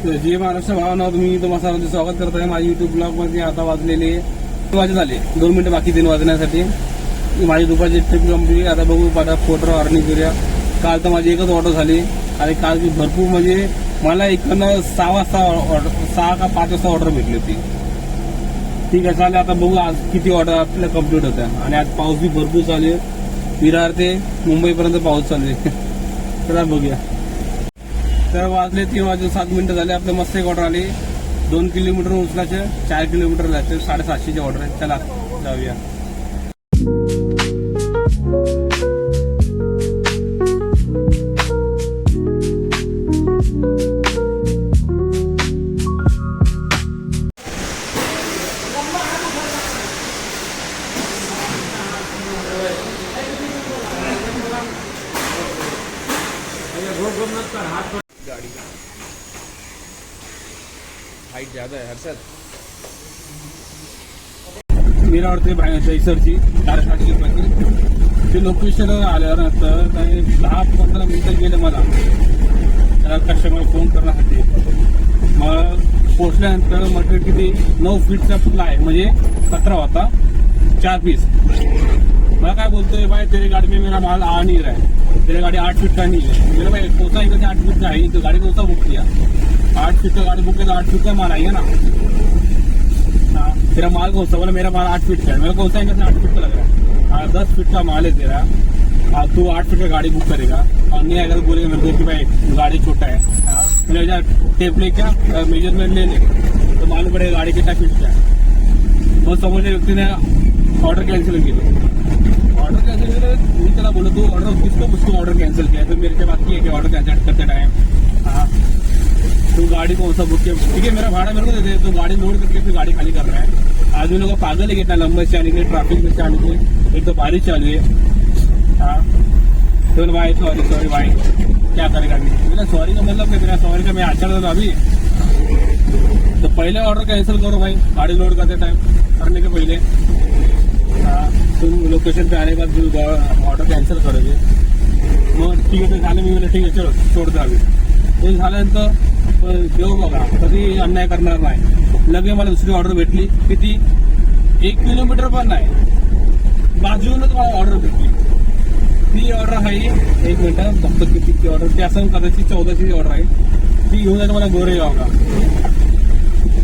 जे महाराष्ट्र भावना तुम्ही तुम्हाला सर्वांचे स्वागत करत आहे माझ्या युट्यूब ब्लॉगमध्ये. आता वाजलेले 2 वाजे झाले, 2 मिनिटं बाकी 3 वाजण्यासाठी. माझी दुपारची ट्रिप कंप्लीट. आता बघू आता फोटो अर्निंग करूया. काल तर माझी एकच ऑर्डर झाली आणि काल भरपूर म्हणजे मला एकनं 6 वाजता ऑर्डर, 6 का 5 वाजता ऑर्डर भेटली होती. ठीक आहे, चालेल. आता बघू आज किती ऑर्डर आपल्याला कंप्लीट होत्या. आणि आज पाऊस बी भरपूर चालू आहे. विरार ते मुंबईपर्यंत पाऊस चालू आहे. चला बघूया. तर वाजले 3 वाजून 7 मिनिटं झाले. आपलं मस्त एक ऑर्डर आली. 2 किलोमीटर उचलायचे, 4 किलोमीटर जायचे, 750ची ऑर्डर आहे. चला जाऊया. गाड़ी हाइट ज्यादा है हर्षद. मेरा आवडते दहीसरची 460 रुपयाची. ते लोकेशन आल्यानंतर काही 10-15 मिनिटं गेले मला त्याला कस्टमर फोन करण्यासाठी. मग पोचल्यानंतर मटेरियल किती 9 फीटचा पुतला आहे, म्हणजे 17 होता, 4 पीस. मैं क्या बोलते हैं भाई तेरी गाड़ी में मेरा माल आ नहीं रहा है, तेरी गाड़ी 8 फीट का नहीं है. मेरे भाई कौन सा इधर 8 फीट का है, तो गाड़ी कौन सा बुक किया? 8 फीट का गाड़ी बुक किया तो 8 फीट का माल आएगा ना. हाँ, तेरा माल कौन सा? बोला मेरा माल 8 फीट का है. मेरा कौन सा इधर 8 फीट का लग रहा है. हाँ, 10 फीट का माल है तेरा. हाँ, तू 8 फीट का गाड़ी बुक करेगा और नहीं अगर बोलेगा मेरे को कि भाई गाड़ी छोटा है. हाँ, मैंने टेप ले क्या मेजरमेंट ले ले तो मालूम पड़ेगा गाड़ी कितना फीट का है. बहुत समझे व्यक्ति ने ऑर्डर कैंसिल केली. ऑर्डर कैंसिल केलं. मी त्याला बोललो तू ऑर्डर किसको ऑर्डर कैंसिल किया? तो मेरे से बात की है कि ऑर्डर कैंसिल करते टाइम. हाँ, तू गाड़ी कौन सा बुक किया? ठीक है, मेरा भाड़ा मेरे को दे दे. तो गाड़ी लोड करके फिर गाड़ी खाली कर रहा है. आदमी लोग पागल है कितना लंबे से आने के लिए, ट्रैफिक में से आने के लिए. एक तो बारिश चालू है. हाँ, तो भाई सॉरी भाई, क्या करेगा? मेरा सॉरी का मतलब मेरा सॉरी का मैं आचर था अभी. तो पहले ऑर्डर कैंसिल करो भाई, गाड़ी लोड करते टाइम करने के पहले. हाँ, तुम लोकेशन पे आने के बाद ऑर्डर कॅन्सल करायचे. मग ठीक आहे, ते झालं. मी ठीक आहे चलो सोडतो आम्ही. ते झाल्यानंतर देऊ बघा कधी अन्याय करणार नाही. लगे मला दुसरी ऑर्डर भेटली. किती? 1 किलोमीटर पण नाही, बाजूनच मला ऑर्डर भेटली. ती ऑर्डर आहे, 1 मिनिट बघतो किती ऑर्डर. ती असं कदाचित 14ची ऑर्डर आहे. ती घेऊन जायचं मला गोरेगाव का.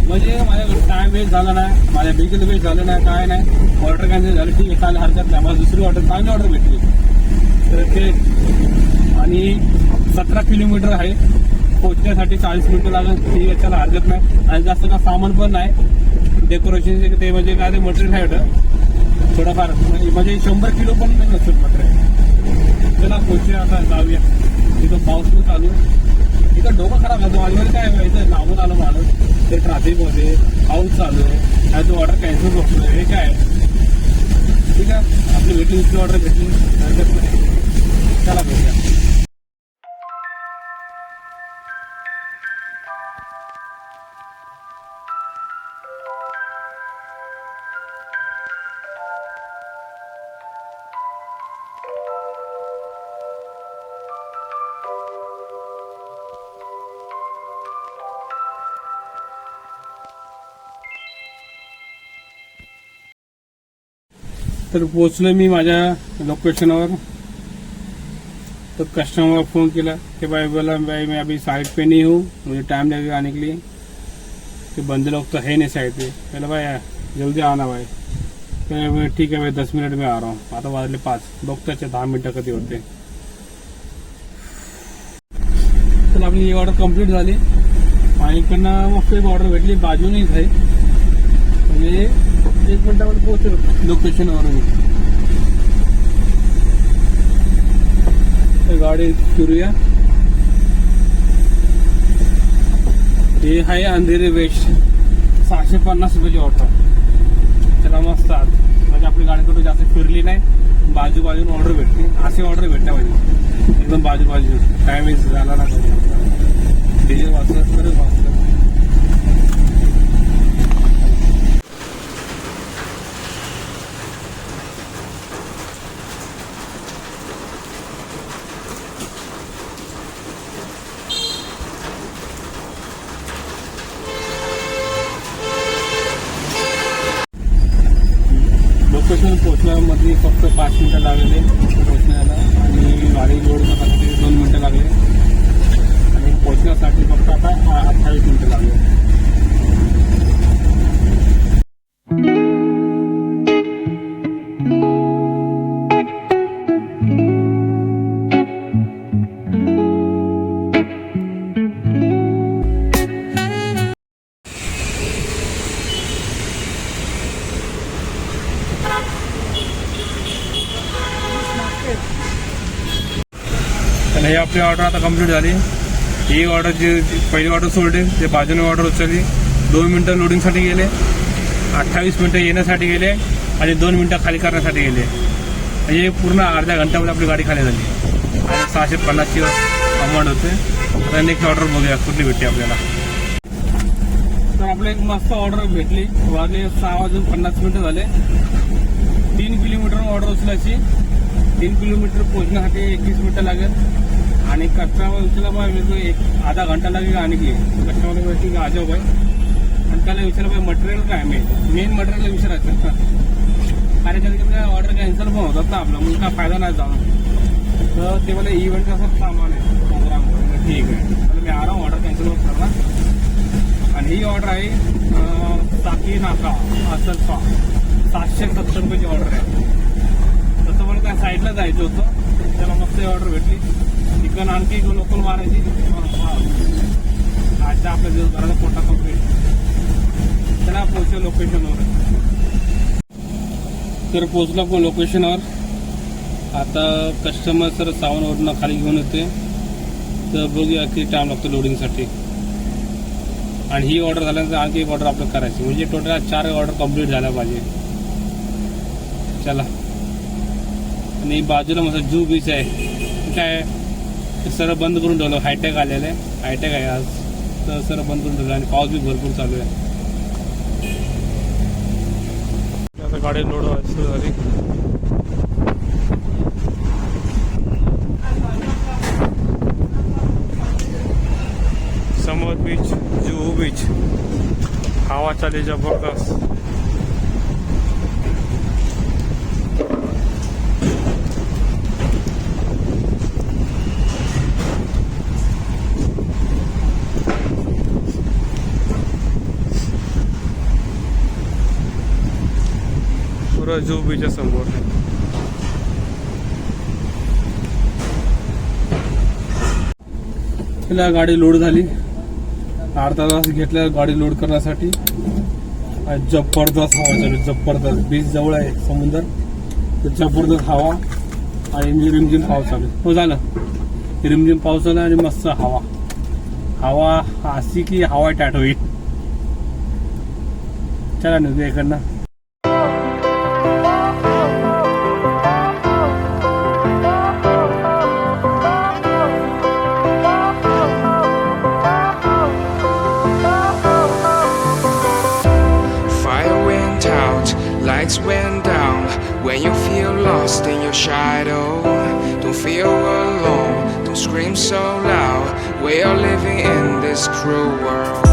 म्हणजे माझ्या टाइम वेस्ट झाला नाही, माझ्या बिलकुल वेस्ट झालं नाही, काय नाही. ऑर्डर कॅन्सल झालं. ठीक आहे, चालेल, हरकत नाही. मला दुसरी ऑर्डर चांगली ऑर्डर भेटली. तर ते आणि 17 किलोमीटर आहे, पोहोचण्यासाठी 40 मिनिटं लागेल. ठीक आहे, चला हरकत नाही. आणि जास्त का सामान पण नाही, डेकोरेशनचे ते म्हणजे काय ते मटेरियल आहे होतं थोडंफार, म्हणजे 100 किलो पण नाही नसतं मटेरियल. चला पोहोचूया, आता जाऊया. तिथं पाऊस पण चालू आहे. इथं डोकं खराब होतं माझ्यावर. काय इथं लावून आलं माणूस ते ट्रॅफिकमध्ये, पाऊस चालू आहे आणि तो ऑर्डर कॅन्सल करतो. हे काय? ठीक आहे, आपली भेटली दुसरी ऑर्डर भेटली, हरकत नाही. चला भेटूया. तर पोचलो मी माझ्या लोकेशनवर. तो कस्टमर फोन किया कि भाई बोला भाई मैं अभी साइट पे नहीं हूँ, मुझे टाइम लगेगा आने के लिए. कि बंदे लोग तो है नहीं साइट पे. पहले भाई जल्दी आना भाई. फिर ठीक है भाई 10 मिनट में आ रहा हूँ. आता वाजले 5. बघताचे 10 मिनटं कधी होते. तर आपली ही ऑर्डर कंप्लीट झाली आणि इकडनं मस्त एक ऑर्डर भेटली बाजूनीच आहे. म्हणजे 1 मिनिटामध्ये पोहोचलो लोकेशनवरून. गाडी फिरूया. हे आहे अंधेरी वेस्ट, 650 रुपयाची ऑर्डर. त्याला मस्त आत म्हणजे आपली गाडी कुठे जास्त फिरली नाही, बाजूबाजून ऑर्डर भेटली. अशी ऑर्डर भेटल्या पाहिजे एकदम बाजूबाजू. टाइम वेस्ट झाला ना, डिझेल वाचलं तरच वाचलं. फक्त 5 मिनटं लागले पोहोचण्याला आणि गाडी लोड करण्यासाठी 2 मिनटं लागले आणि पोहोचण्यासाठी फक्त आता 28 मिनटं लागले. तर हे आपली ऑर्डर आता कंप्लीट झाली. ही ऑर्डर जी पहिली ऑर्डर सोडली ते बाजूने ऑर्डर उचलली. 2 मिनटं लोडिंगसाठी गेले, 28 मिनटं येण्यासाठी गेले आणि 2 मिनटं खाली करण्यासाठी गेले. म्हणजे पूर्ण अर्ध्या घंट्यामध्ये आपली गाडी खाली झाली आणि 650ची अमाऊंट होते. आता नेक्स्ट ऑर्डर बघूया कुठली भेटते आपल्याला. तर आपल्याला एक मस्त ऑर्डर भेटली. वाजले 6:50 झाले. 3 किलोमीटर ऑर्डर उचलायची. 3 किलोमीटर पोहोचण्यासाठी 21 मिनटं लागेल आणि कस्टमर विचारला बा एक आधा घंटा लागेल आणखी. कस्टमरला भेटली की आजोब आहे आणि त्याला विचारलं बा मटेरियल काय मेन मटेरियल विचारायचं. आणि कधी ऑर्डर कॅन्सल पण होतात ना आपलं, मग काय फायदा नाही जाणं. तर ते मला इव्हेंट असं सामान आहे प्रोग्राम. ठीक आहे, तर मी आराम ऑर्डर कॅन्सल करणार. आणि ही ऑर्डर आहे साकी नाका असल 770 रुपयाची ऑर्डर आहे. तसं मला त्या साईडला जायचं होतं, त्याला मस्त ऑर्डर भेटली. चिकन आणखी लोकल मारायची. आजच्या आपल्या दिवसभराचा पोटा कंप्लीट. त्याला पोहोचलो लोकेशनवर. तर पोचलो आपण लोकेशनवर. आता कस्टमर सर सावनवरनं खाली घेऊन येते. तर बघूया किती टाइम लागतो लोडिंगसाठी. आणि ही ऑर्डर झाल्यानंतर आणखी एक ऑर्डर आपल्याला करायची, म्हणजे टोटल 4 ऑर्डर कंप्लीट झाल्या पाहिजे. चला. आणि बाजूला मस्त जू बीच आहे. काय सरळ बंद करून ठेवलं. हायटेक आलेलं आहे, हायटेक आहे आज. तर सरळ बंद करून ठेवलं आणि पाऊस बी भरपूर चालू आहे. आता गाडी लोड व्हायला सुरू झाली. समोर बीच, जुहू बीच. हवा चाली जबरदस्त. पुरा जुहू बीचच्या समोर. तिला गाडी लोड झाली. अर्धा तास घेतला गाडी लोड करण्यासाठी. जबरदस्त हवा चालू, जबरदस्त. बीच जवळ आहे समुद्र, तर जबरदस्त हवा आणि रिमझिम पाऊस चालू. हो झालं, रिमझिम पाऊस झाला आणि मस्त हवा. हवा अशी की हवा टाट होईल. चला निघूया इकडनं. Lights went down when you feel lost in your shadow. Don't feel alone, don't scream so loud. We are living in this cruel world.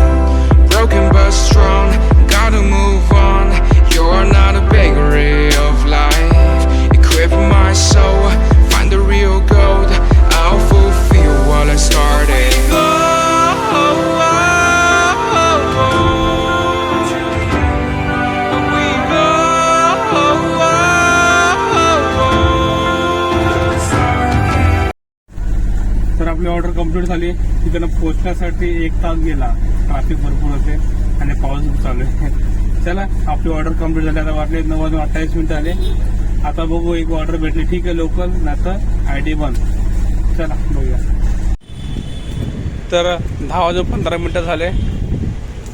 Broken but strong, gotta move on. You're not a bakery of life. Equip my soul, find the real gold. I'll fulfill what I started. तर आपली order complete झाली. तिकडनं पोहोचण्यासाठी 1 तास गेला. Traffic भरपूर होते आणि पाऊस चालू आहे. चला, आपली ऑर्डर कंप्लीट झाली. आता वाटले 9:28 मिनिटं झाले. आता बघू, एक ऑर्डर भेटली. ठीक आहे, लोकल नाही तर ID बंद. चला बघूया. तर 10:15 झाले.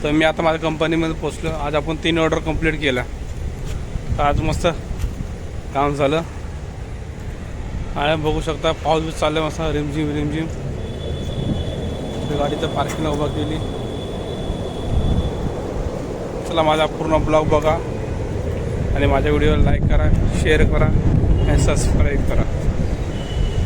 तर मी आता माझ्या कंपनीमध्ये पोचलो. आज आपण 3 ऑर्डर कंप्लीट केल्या. तर आज मस्त काम झालं. आणि बघू शकता पाऊस बी चाललं मस्त रिमझिम रिमझिम. गाडीचं पार्किंगला उभा केली. चला, माझा पूर्ण ब्लॉग बघा आणि माझ्या व्हिडिओला लाईक करा, शेअर करा आणि सबस्क्राईब करा.